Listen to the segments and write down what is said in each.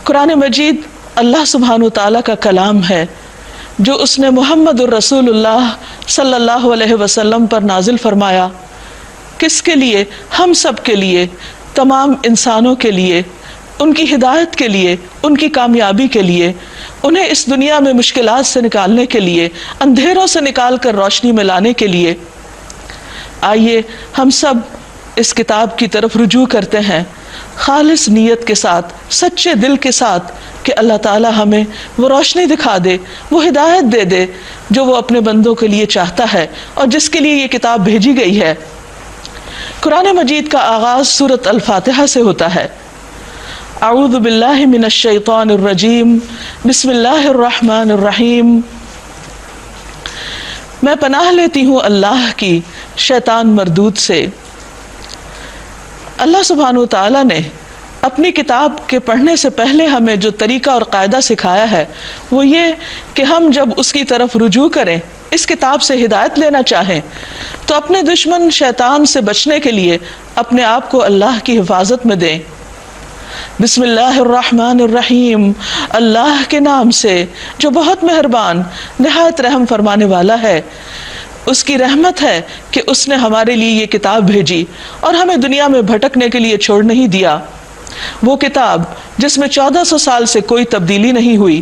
قرآن مجید اللہ سبحانہ و تعالیٰ کا کلام ہے جو اس نے محمد الرسول اللہ صلی اللہ علیہ وسلم پر نازل فرمایا. کس کے لیے؟ ہم سب کے لیے، تمام انسانوں کے لیے، ان کی ہدایت کے لیے، ان کی کامیابی کے لیے، انہیں اس دنیا میں مشکلات سے نکالنے کے لیے، اندھیروں سے نکال کر روشنی میں لانے کے لیے. آئیے ہم سب اس کتاب کی طرف رجوع کرتے ہیں خالص نیت کے ساتھ، سچے دل کے ساتھ، کہ اللہ تعالی ہمیں وہ روشنی دکھا دے، وہ ہدایت دے دے جو وہ اپنے بندوں کے لیے چاہتا ہے اور جس کے لیے یہ کتاب بھیجی گئی ہے. قرآن مجید کا آغاز سورۃ الفاتحہ سے ہوتا ہے. اعوذ باللہ من الشیطان الرجیم، بسم اللہ الرحمن الرحیم. میں پناہ لیتی ہوں اللہ کی شیطان مردود سے. اللہ سبحانہ وتعالی نے اپنی کتاب کے پڑھنے سے پہلے ہمیں جو طریقہ اور قاعدہ سکھایا ہے وہ یہ کہ ہم جب اس کی طرف رجوع کریں، اس کتاب سے ہدایت لینا چاہیں، تو اپنے دشمن شیطان سے بچنے کے لیے اپنے آپ کو اللہ کی حفاظت میں دیں. بسم اللہ الرحمن الرحیم، اللہ کے نام سے جو بہت مہربان نہایت رحم فرمانے والا ہے. اس کی رحمت ہے کہ اس نے ہمارے لیے یہ کتاب بھیجی اور ہمیں دنیا میں بھٹکنے کے لیے چھوڑ نہیں دیا. وہ کتاب جس میں 1400 سال سے کوئی تبدیلی نہیں ہوئی،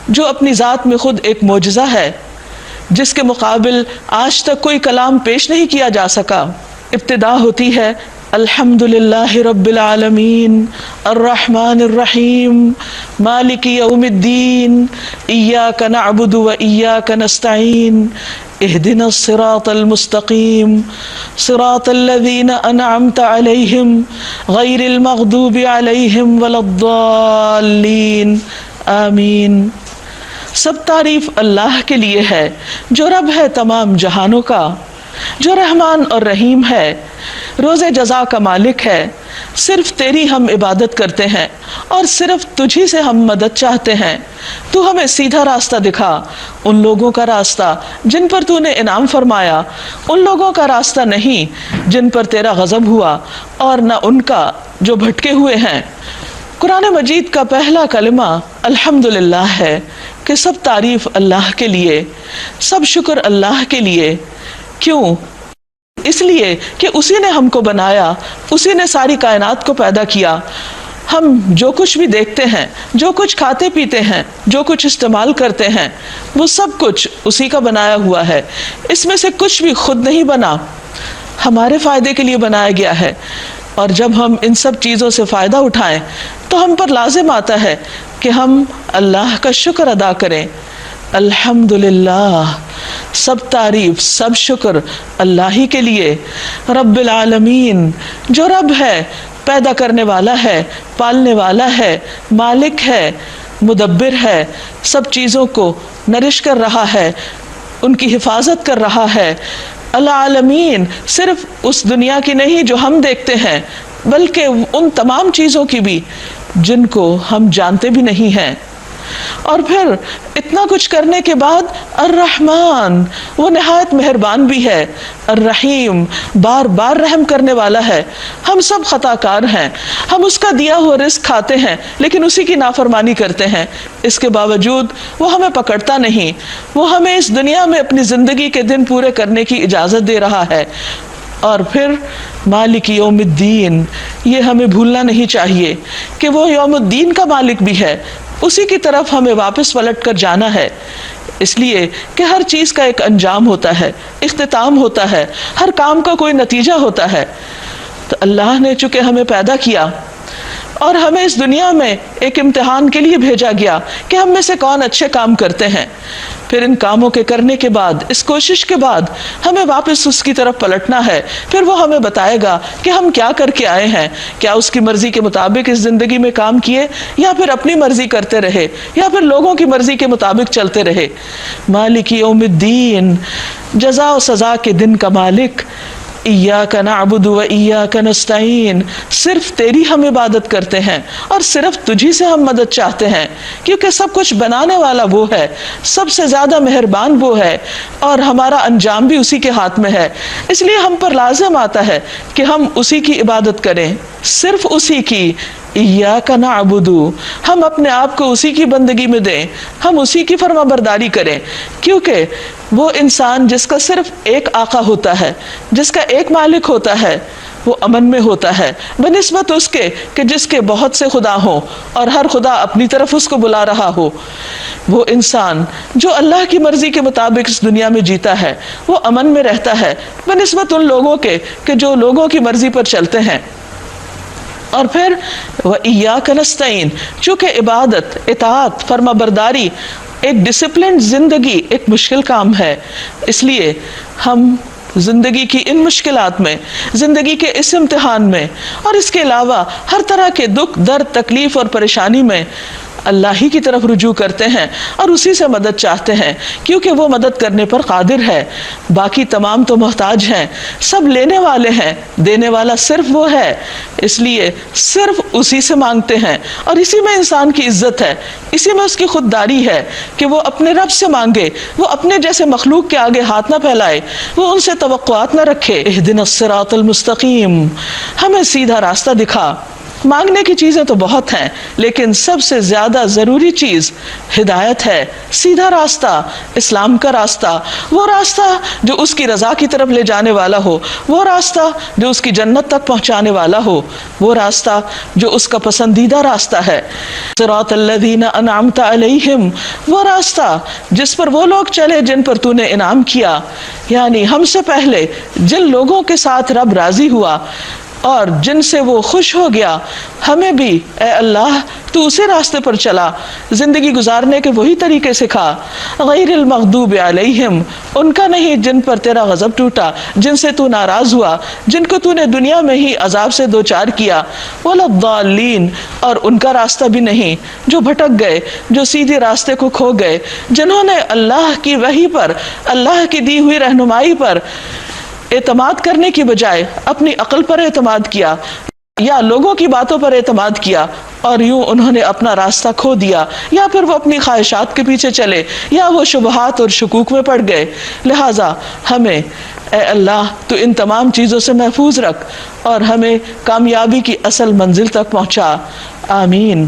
جو اپنی ذات میں خود ایک معجزہ ہے، جس کے مقابل آج تک کوئی کلام پیش نہیں کیا جا سکا. ابتدا ہوتی ہے الحمد للہ رب العالمین الرحمن الرحیم مالک یوم الدین ایاک نعبد و ایاک نستعین اہدنا الصراط المستقیم صراط الذین انعمت علیہم غیر المغضوب علیہم ولا الضالین آمین. سب تعریف اللہ کے لیے ہے جو رب ہے تمام جہانوں کا، جو رحمان اور رحیم ہے، روز جزا کا مالک ہے. صرف تیری ہم عبادت کرتے ہیں اور صرف تجھی سے ہم مدد چاہتے ہیں. تو ہمیں سیدھا راستہ دکھا، ان لوگوں کا راستہ جن پر تو نے انعام فرمایا، ان لوگوں کا راستہ نہیں جن پر تیرا غضب ہوا، اور نہ ان کا جو بھٹکے ہوئے ہیں. قرآن مجید کا پہلا کلمہ الحمدللہ ہے کہ سب تعریف اللہ کے لیے، سب شکر اللہ کے لیے. کیوں؟ اس لیے کہ اسی نے ہم کو بنایا، اسی نے ساری کائنات کو پیدا کیا. ہم جو کچھ بھی دیکھتے ہیں، جو کچھ کھاتے پیتے ہیں، جو کچھ استعمال کرتے ہیں، وہ سب کچھ اسی کا بنایا ہوا ہے. اس میں سے کچھ بھی خود نہیں بنا، ہمارے فائدے کے لیے بنایا گیا ہے. اور جب ہم ان سب چیزوں سے فائدہ اٹھائیں تو ہم پر لازم آتا ہے کہ ہم اللہ کا شکر ادا کریں. الحمدللہ، سب تعریف، سب شکر اللہ ہی کے لیے. رب العالمین، جو رب ہے، پیدا کرنے والا ہے، پالنے والا ہے، مالک ہے، مدبر ہے، سب چیزوں کو نرش کر رہا ہے، ان کی حفاظت کر رہا ہے. العالمین صرف اس دنیا کی نہیں جو ہم دیکھتے ہیں، بلکہ ان تمام چیزوں کی بھی جن کو ہم جانتے بھی نہیں ہیں. اور پھر اتنا کچھ کرنے کے بعد الرحمن، وہ نہایت مہربان بھی ہے، الرحیم، بار بار رحم کرنے والا ہے. ہم سب خطا کار ہیں، ہم اس کا دیا ہوا رزق کھاتے ہیں لیکن اسی کی نافرمانی کرتے ہیں. اس کے باوجود وہ ہمیں پکڑتا نہیں، وہ ہمیں اس دنیا میں اپنی زندگی کے دن پورے کرنے کی اجازت دے رہا ہے. اور پھر مالک یوم الدین، یہ ہمیں بھولنا نہیں چاہیے کہ وہ یوم الدین کا مالک بھی ہے، اسی کی طرف ہمیں واپس پلٹ کر جانا ہے. اس لیے کہ ہر چیز کا ایک انجام ہوتا ہے، اختتام ہوتا ہے، ہر کام کا کوئی نتیجہ ہوتا ہے. تو اللہ نے چونکہ ہمیں پیدا کیا اور ہمیں اس دنیا میں ایک امتحان کے لیے بھیجا گیا کہ ہم میں سے کون اچھے کام کرتے ہیں. پھر ان کاموں کے کرنے کے بعد، اس کوشش کے بعد ہمیں واپس اس کی طرف پلٹنا ہے. پھر وہ ہمیں بتائے گا کہ ہم کیا کر کے آئے ہیں، کیا اس کی مرضی کے مطابق اس زندگی میں کام کیے یا پھر اپنی مرضی کرتے رہے یا پھر لوگوں کی مرضی کے مطابق چلتے رہے. مالک یوم الدین، جزا و سزا کے دن کا مالک. ایاک نعبد و ایاک نستعین، صرف تیری ہم عبادت کرتے ہیں اور صرف تجھی سے ہم مدد چاہتے ہیں، کیونکہ سب کچھ بنانے والا وہ ہے، سب سے زیادہ مہربان وہ ہے، اور ہمارا انجام بھی اسی کے ہاتھ میں ہے. اس لیے ہم پر لازم آتا ہے کہ ہم اسی کی عبادت کریں، صرف اسی کی. ایاک نعبد، ہم اپنے آپ کو اسی کی بندگی میں دیں، ہم اسی کی فرما برداری کریں، کیونکہ وہ انسان جس کا صرف ایک آقا ہوتا ہے، جس کا ایک مالک ہوتا ہے، وہ امن میں ہوتا ہے بنسبت اس کے کہ جس کے بہت سے خدا ہوں اور ہر خدا اپنی طرف اس کو بلا رہا ہو۔ وہ انسان جو اللہ کی مرضی کے مطابق اس دنیا میں جیتا ہے وہ امن میں رہتا ہے بنسبت ان لوگوں کے کہ جو لوگوں کی مرضی پر چلتے ہیں۔ اور پھر وَإِيَّاكَ نَسْتَعِينُ، چونکہ عبادت، اطاعت، فرما برداری ایک ڈسپلنڈ زندگی ایک مشکل کام ہے، اس لیے ہم زندگی کی ان مشکلات میں، زندگی کے اس امتحان میں اور اس کے علاوہ ہر طرح کے دکھ، درد، تکلیف اور پریشانی میں اللہ ہی کی طرف رجوع کرتے ہیں اور اسی سے مدد چاہتے ہیں، کیونکہ وہ مدد کرنے پر قادر ہے۔ باقی تمام تو محتاج ہیں، سب لینے والے ہیں، دینے والا صرف وہ ہے، اس لیے صرف اسی سے مانگتے ہیں۔ اور اسی میں انسان کی عزت ہے، اسی میں اس کی خودداری ہے کہ وہ اپنے رب سے مانگے، وہ اپنے جیسے مخلوق کے آگے ہاتھ نہ پھیلائے، وہ ان سے توقعات نہ رکھے۔ اہدنا الصراط المستقیم، ہمیں سیدھا راستہ دکھا۔ مانگنے کی چیزیں تو بہت ہیں، لیکن سب سے زیادہ ضروری چیز ہدایت ہے، سیدھا راستہ، اسلام کا راستہ، وہ راستہ جو اس کی رضا کی طرف لے جانے والا ہو، وہ راستہ جو اس کی جنت تک پہنچانے والا ہو، وہ راستہ جو اس کا پسندیدہ راستہ ہے۔ صراط الذین انعمت علیہم، وہ راستہ جس پر وہ لوگ چلے جن پر تو نے انعام کیا، یعنی ہم سے پہلے جن لوگوں کے ساتھ رب راضی ہوا اور جن سے وہ خوش ہو گیا، ہمیں بھی اے اللہ تو اسی راستے پر چلا، زندگی گزارنے کے وہی طریقے سکھا۔ غیر المغضوب علیہم، ان کا نہیں جن پر تیرا غضب ٹوٹا، جن سے تو ناراض ہوا، جن کو تو نے دنیا میں ہی عذاب سے دوچار کیا، ولا الضالین، اور ان کا راستہ بھی نہیں جو بھٹک گئے، جو سیدھے راستے کو کھو گئے، جنہوں نے اللہ کی وحی پر، اللہ کی دی ہوئی رہنمائی پر اعتماد کرنے کی بجائے اپنی عقل پر اعتماد کیا یا لوگوں کی باتوں پر اعتماد کیا، اور یوں انہوں نے اپنا راستہ کھو دیا، یا پھر وہ اپنی خواہشات کے پیچھے چلے، یا وہ شبہات اور شکوک میں پڑ گئے۔ لہٰذا ہمیں اے اللہ تو ان تمام چیزوں سے محفوظ رکھ اور ہمیں کامیابی کی اصل منزل تک پہنچا۔ آمین۔